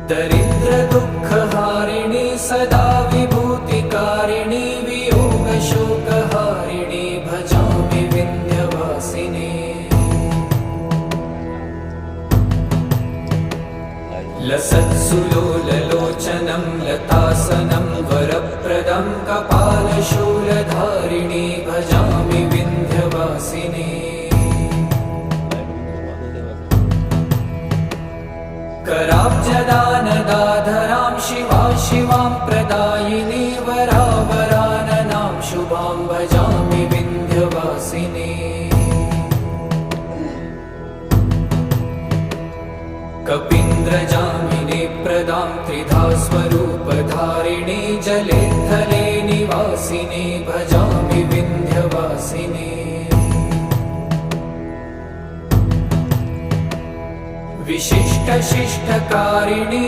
दरिद्रदुःखहारिणी सदा विभूतिकारिणी वियोगशोकहारिणी भजामि विन्ध्यवासिनी। लसत्सुलोललोचनं लतासनं वरप्रदं कपालशूलधारिणी भजामि विन्ध्यवासिनी। कराब्जदानदाधरां शिवां प्रदायिनी वरावराननां शुभां भजामि विन्ध्यवासिनी। कपीन्द्रजामिनी प्रदां त्रिधा स्वरूपधारिणी जले थले निवासिनी भजामि विन्ध्यवासिनी। विशिष्टशिष्टकारिणी